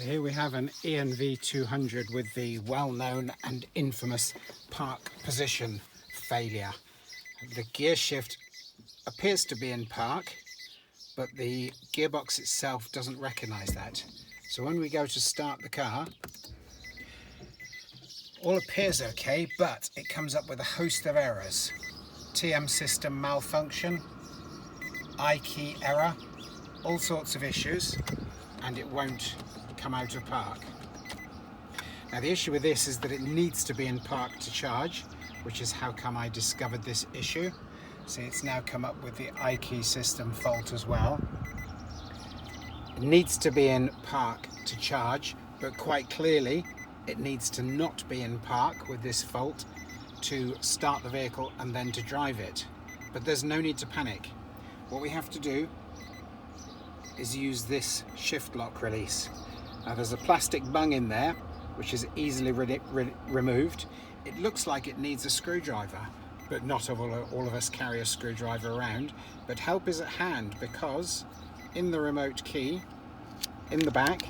So here we have an Env200 with the well-known and infamous park position failure. The gear shift appears to be in park, but the gearbox itself doesn't recognise that. So when we go to start the car, all appears okay, but it comes up with a host of errors. TM system malfunction, I-key error, all sorts of issues, and it won't come out of park. Now the issue with this is that it needs to be in park to charge, which is how come I discovered this issue. See, it's now come up with the I-key system fault as well. It needs to be in park to charge, but quite clearly it needs to not be in park with this fault to start the vehicle and then to drive it. But there's no need to panic. What we have to do is use this shift lock release. Now there's a plastic bung in there which is easily removed. It looks like it needs a screwdriver, but not all of us carry a screwdriver around. But help is at hand, because in the remote key in the back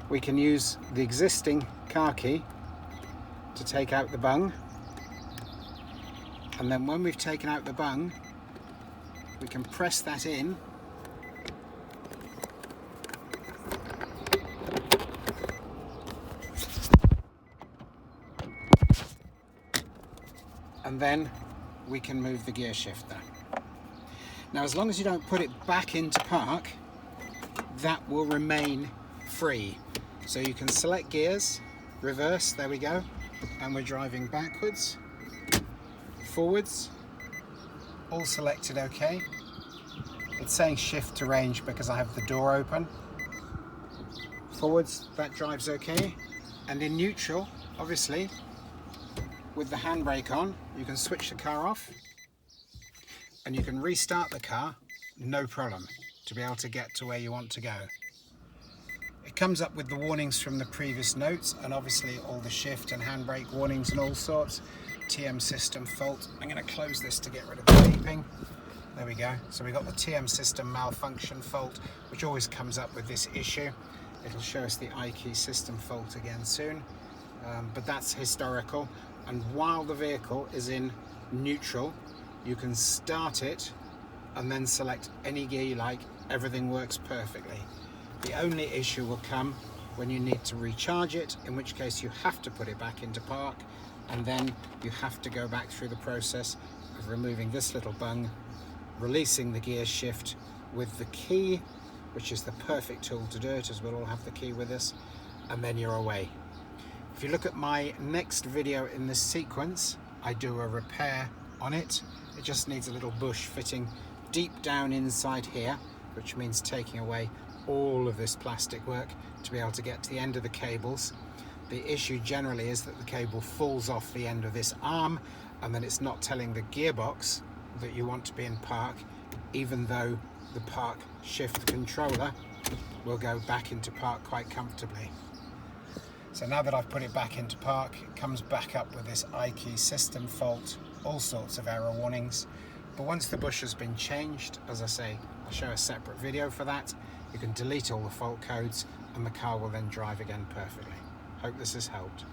we can use the existing car key to take out the bung, and then when we've taken out the bung we can press that in and then we can move the gear shifter. Now as long as you don't put it back into park, that will remain free. So you can select gears, reverse, there we go, and we're driving backwards, forwards, all selected okay. It's saying shift to range because I have the door open. Forwards, that drives okay. And in neutral, obviously, with the handbrake on, you can switch the car off and you can restart the car, no problem, to be able to get to where you want to go. It comes up with the warnings from the previous notes, and obviously all the shift and handbrake warnings and all sorts. TM system fault. I'm going to close this to get rid of the beeping. There we go. So we got the TM system malfunction fault, which always comes up with this issue. It'll show us the I-key system fault again soon, but that's historical. And while the vehicle is in neutral, you can start it and then select any gear you like. Everything works perfectly. The only issue will come when you need to recharge it, in which case you have to put it back into park, and then you have to go back through the process of removing this little bung, releasing the gear shift with the key, which is the perfect tool to do it, as we'll all have the key with us, and then you're away. If you look at my next video in this sequence, I do a repair on it. It just needs a little bush fitting deep down inside here, which means taking away all of this plastic work to be able to get to the end of the cables. The issue generally is that the cable falls off the end of this arm, and then it's not telling the gearbox that you want to be in park, even though the park shift controller will go back into park quite comfortably. So now that I've put it back into park, it comes back up with this I-key system fault, all sorts of error warnings. But once the bush has been changed, as I say, I'll show a separate video for that. You can delete all the fault codes and the car will then drive again perfectly. Hope this has helped.